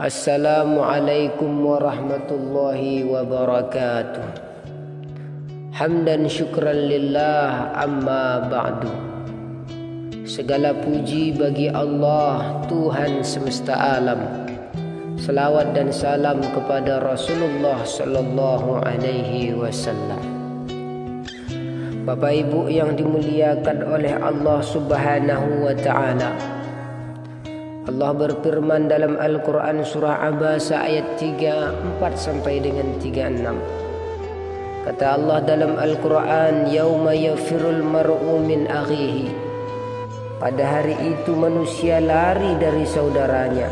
Assalamualaikum warahmatullahi wabarakatuh. Hamdan syukran lillah amma ba'du. Segala puji bagi Allah, Tuhan semesta alam. Selawat dan salam kepada Rasulullah sallallahu alaihi wasallam. Bapak Ibu yang dimuliakan oleh Allah Subhanahu wa taala, Allah berfirman dalam Al-Quran surah Abasa ayat 34 sampai dengan 36. Kata Allah dalam Al-Quran, Yauma yafirul mar'u min akhihi. Pada hari itu manusia lari dari saudaranya.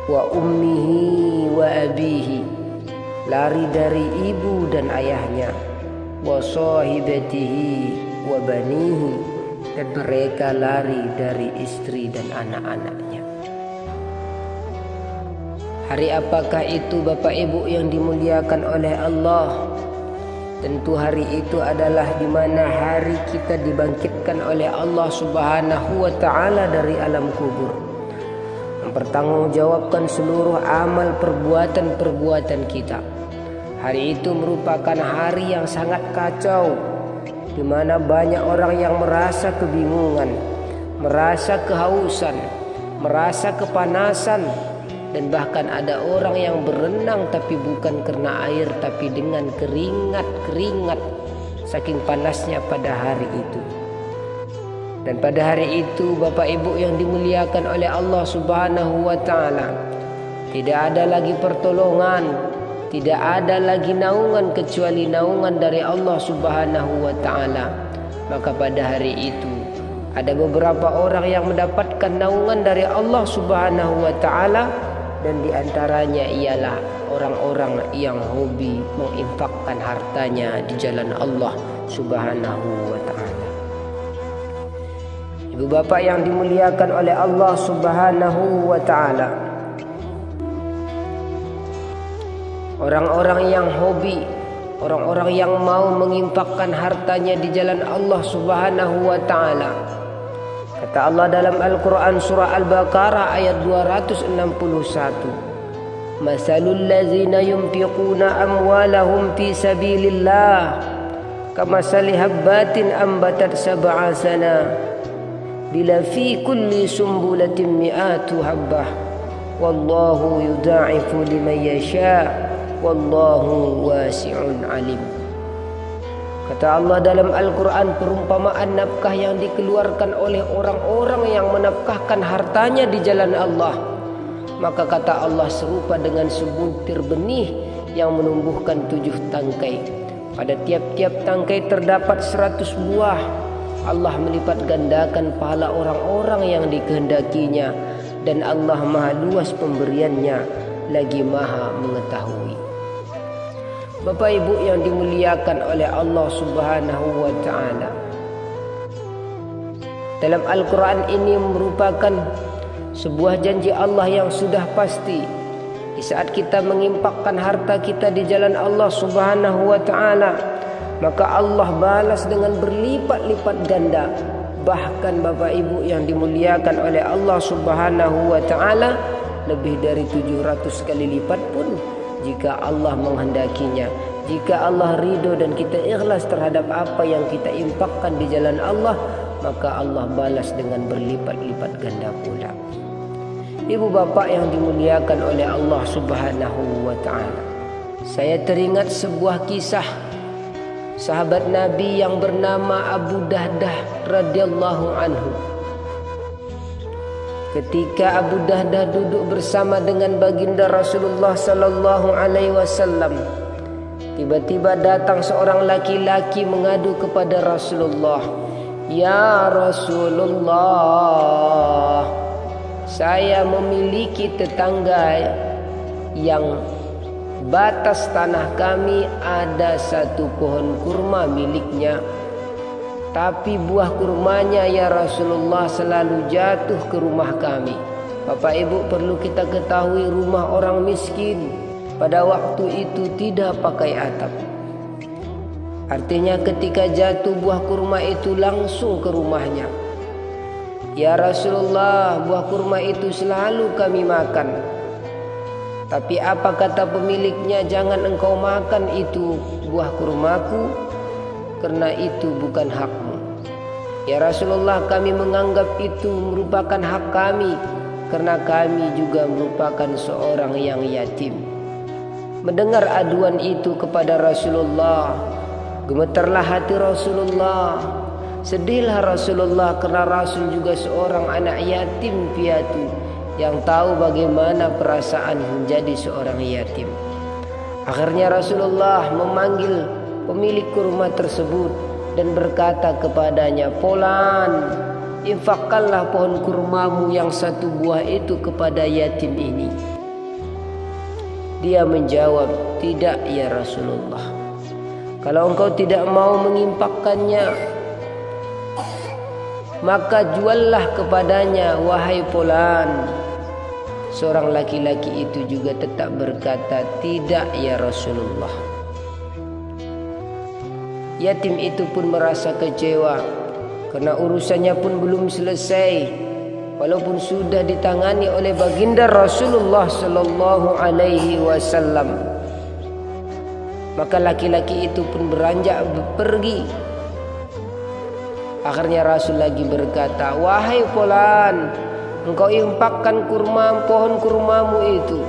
Wa ummihi wa abihi. Lari dari ibu dan ayahnya. Wa sahibatihi wa banihi. Dan mereka lari dari istri dan anak-anaknya. Hari apakah itu Bapak Ibu yang dimuliakan oleh Allah? Tentu hari itu adalah di mana hari kita dibangkitkan oleh Allah Subhanahu wa taala dari alam kubur, mempertanggungjawabkan seluruh amal perbuatan-perbuatan kita. Hari itu merupakan hari yang sangat kacau, di mana banyak orang yang merasa kebingungan, merasa kehausan, merasa kepanasan, dan bahkan ada orang yang berenang tapi bukan karena air tapi dengan keringat saking panasnya pada hari itu. Dan pada hari itu Bapak Ibu yang dimuliakan oleh Allah Subhanahu wa taala, tidak ada lagi pertolongan, tidak ada lagi naungan kecuali naungan dari Allah Subhanahu wa taala. Maka pada hari itu ada beberapa orang yang mendapatkan naungan dari Allah Subhanahu wa taala, dan diantaranya ialah orang-orang yang hobi menginfakkan hartanya di jalan Allah Subhanahu wa taala. Ibu bapak yang dimuliakan oleh Allah Subhanahu wa taala, orang-orang yang hobi, orang-orang yang mau menginfakkan hartanya di jalan Allah Subhanahu wa taala. Kata Allah dalam Al-Quran surah Al-Baqarah ayat 261. Masalul ladzina yunfiquna amwalahum fi sabilillah kamasali habbatin ambatat sab'a sana bila fi kulli sumbulatin mi'atu habbah wallahu yudha'ifu liman yasha' wallahu wasi'un alim. Kata Allah dalam Al-Quran, perumpamaan nafkah yang dikeluarkan oleh orang-orang yang menafkahkan hartanya di jalan Allah. Maka kata Allah serupa dengan sebuntir benih yang menumbuhkan 7 tangkai. Pada tiap-tiap tangkai terdapat 100 buah. Allah melipat gandakan pahala orang-orang yang dikehendakinya. Dan Allah maha luas pemberiannya, lagi maha mengetahui. Bapak Ibu yang dimuliakan oleh Allah Subhanahu wa taala, dalam Al-Quran ini merupakan sebuah janji Allah yang sudah pasti. Di saat kita menginfakkan harta kita di jalan Allah Subhanahu wa taala, maka Allah balas dengan berlipat-lipat ganda. Bahkan Bapak Ibu yang dimuliakan oleh Allah Subhanahu wa taala, lebih dari 700 kali lipat pun jika Allah menghendakinya. Jika Allah ridho dan kita ikhlas terhadap apa yang kita infakkan di jalan Allah, maka Allah balas dengan berlipat-lipat ganda pula. Ibu bapak yang dimuliakan oleh Allah Subhanahu wa taala, saya teringat sebuah kisah sahabat Nabi yang bernama Abu Dahdah radhiyallahu anhu. Ketika Abu Dahdah duduk bersama dengan baginda Rasulullah sallallahu alaihi wasallam, tiba-tiba datang seorang laki-laki mengadu kepada Rasulullah, "Ya Rasulullah, saya memiliki tetangga yang batas tanah kami ada satu pohon kurma miliknya. Tapi buah kurmanya ya Rasulullah selalu jatuh ke rumah kami." Bapak Ibu perlu kita ketahui, rumah orang miskin pada waktu itu tidak pakai atap. Artinya ketika jatuh buah kurma itu langsung ke rumahnya. "Ya Rasulullah, buah kurma itu selalu kami makan. Tapi apa kata pemiliknya, jangan engkau makan itu buah kurmaku, karena itu bukan hakmu. Ya Rasulullah, kami menganggap itu merupakan hak kami, karena kami juga merupakan seorang yang yatim. Mendengar aduan itu kepada Rasulullah, gemetarlah hati Rasulullah, sedihlah Rasulullah, karena Rasul juga seorang anak yatim piatu yang tahu bagaimana perasaan menjadi seorang yatim. Akhirnya Rasulullah memanggil pemilik kurma tersebut dan berkata kepadanya, "Fulan, infakkanlah pohon kurmamu yang satu buah itu kepada yatim ini." Dia menjawab, "Tidak ya Rasulullah. Kalau engkau tidak mau menginfakkannya, maka juallah kepadanya, wahai fulan." Seorang laki-laki itu juga tetap berkata, "Tidak ya Rasulullah." Yatim itu pun merasa kecewa karena urusannya pun belum selesai, walaupun sudah ditangani oleh baginda Rasulullah sallallahu alaihi wasallam. Maka laki-laki itu pun beranjak pergi. Akhirnya Rasul lagi berkata, "Wahai fulan, engkau infakkan pohon kurmamu itu,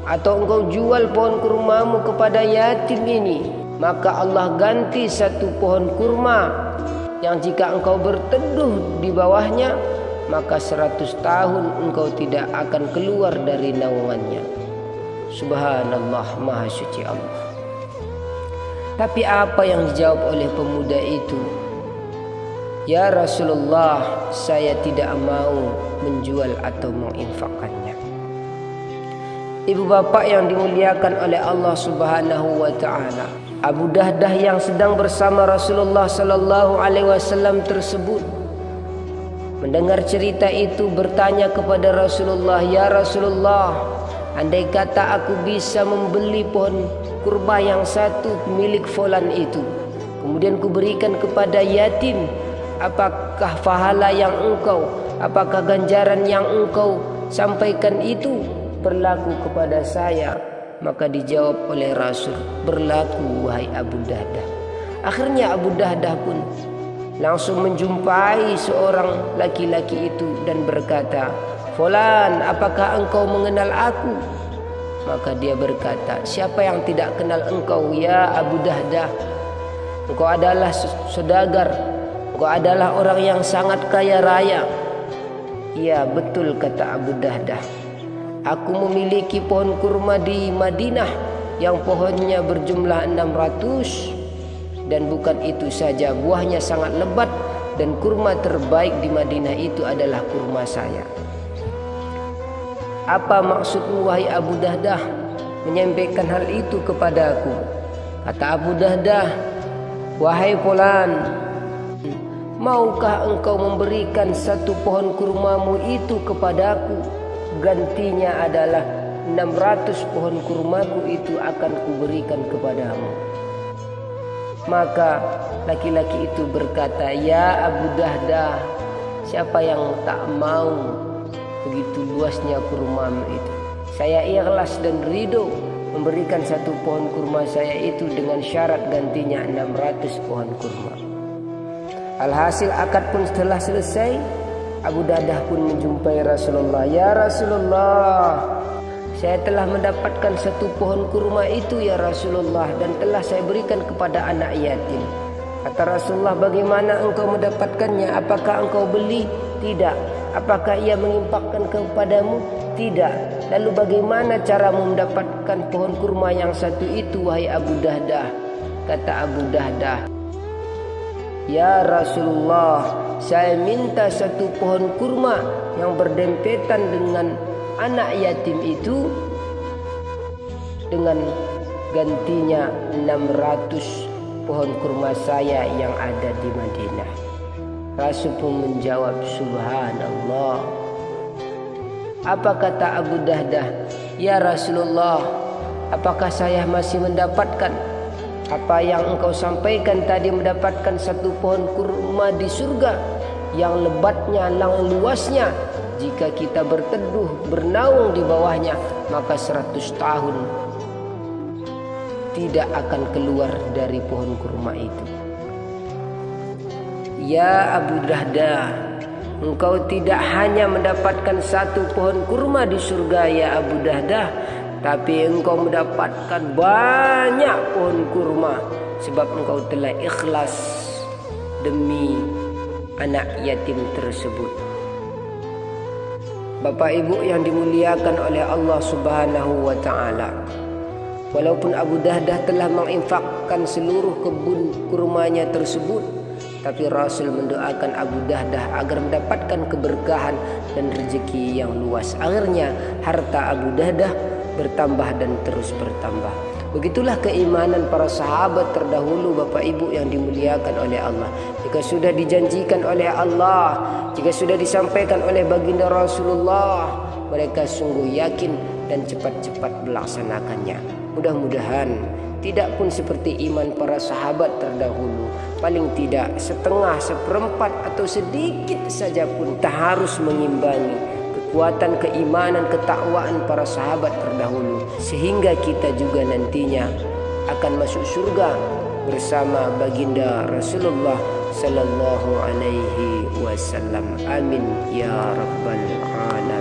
atau engkau jual pohon kurmamu kepada yatim ini, maka Allah ganti satu pohon kurma yang jika engkau berteduh di bawahnya, maka 100 tahun engkau tidak akan keluar dari naungannya." Subhanallah, maha suci Allah. Tapi apa yang dijawab oleh pemuda itu? "Ya Rasulullah, saya tidak mau menjual atau menginfakkannya." Ibu bapak yang dimuliakan oleh Allah Subhanahu wa taala, Abu Dahdah yang sedang bersama Rasulullah sallallahu alaihi wasallam tersebut mendengar cerita itu bertanya kepada Rasulullah, "Ya Rasulullah, andai kata aku bisa membeli pohon kurma yang satu milik fulan itu, kemudian kuberikan kepada yatim, apakah pahala yang apakah ganjaran yang engkau sampaikan itu berlaku kepada saya?" Maka dijawab oleh Rasul, "Berlaku wahai Abu Dahdah." Akhirnya Abu Dahdah pun langsung menjumpai seorang laki-laki itu dan berkata, "Fulan, apakah engkau mengenal aku?" Maka dia berkata, "Siapa yang tidak kenal engkau ya Abu Dahdah? Engkau adalah saudagar, engkau adalah orang yang sangat kaya raya." "Ya betul," kata Abu Dahdah, "aku memiliki pohon kurma di Madinah yang pohonnya berjumlah 600, dan bukan itu saja, buahnya sangat lebat, dan kurma terbaik di Madinah itu adalah kurma saya." "Apa maksudmu wahai Abu Dahdah menyampaikan hal itu kepadaku?" Kata Abu Dahdah, "Wahai fulan, maukah engkau memberikan satu pohon kurmamu itu kepadaku? Gantinya adalah 600 pohon kurmaku itu akan kuberikan kepadamu." Maka laki-laki itu berkata, "Ya Abu Dahdah, siapa yang tak mau begitu luasnya kurmamu itu? Saya ikhlas dan ridho memberikan satu pohon kurma saya itu dengan syarat gantinya 600 pohon kurma." Alhasil akad pun setelah selesai, Abu Dahdah pun menjumpai Rasulullah. "Ya Rasulullah, saya telah mendapatkan satu pohon kurma itu ya Rasulullah, dan telah saya berikan kepada anak yatim." Kata Rasulullah, "Bagaimana engkau mendapatkannya? Apakah engkau beli?" "Tidak." "Apakah ia menginfakkan kepadamu?" "Tidak." "Lalu bagaimana caramu mendapatkan pohon kurma yang satu itu wahai Abu Dahdah?" Kata Abu Dahdah, "Ya Rasulullah, saya minta satu pohon kurma yang berdempetan dengan anak yatim itu dengan gantinya 600 pohon kurma saya yang ada di Madinah." Rasul pun menjawab, "Subhanallah." Apa kata Abu Dahdah? "Ya Rasulullah, apakah saya masih mendapatkan apa yang engkau sampaikan tadi, mendapatkan satu pohon kurma di surga yang lebatnya, yang luasnya jika kita berteduh, bernaung di bawahnya, maka 100 tahun tidak akan keluar dari pohon kurma itu. Ya Abu Dahdah, engkau tidak hanya mendapatkan satu pohon kurma di surga ya Abu Dahdah, tapi engkau mendapatkan banyak pohon kurma sebab engkau telah ikhlas demi anak yatim tersebut. Bapak Ibu yang dimuliakan oleh Allah Subhanahu wa taala, walaupun Abu Dahdah telah menginfakkan seluruh kebun kurmanya tersebut, tapi Rasul mendoakan Abu Dahdah agar mendapatkan keberkahan dan rezeki yang luas. Akhirnya harta Abu Dahdah bertambah dan terus bertambah. Begitulah keimanan para sahabat terdahulu, Bapak Ibu yang dimuliakan oleh Allah. Jika sudah dijanjikan oleh Allah, jika sudah disampaikan oleh baginda Rasulullah, mereka sungguh yakin dan cepat-cepat melaksanakannya. Mudah-mudahan tidak pun seperti iman para sahabat terdahulu, paling tidak setengah, seperempat atau sedikit saja pun tak harus mengimbangi kekuatan keimanan, ketakwaan para sahabat terdahulu, sehingga kita juga nantinya akan masuk surga bersama baginda Rasulullah sallallahu alaihi wasallam. Amin ya rabbal alamin.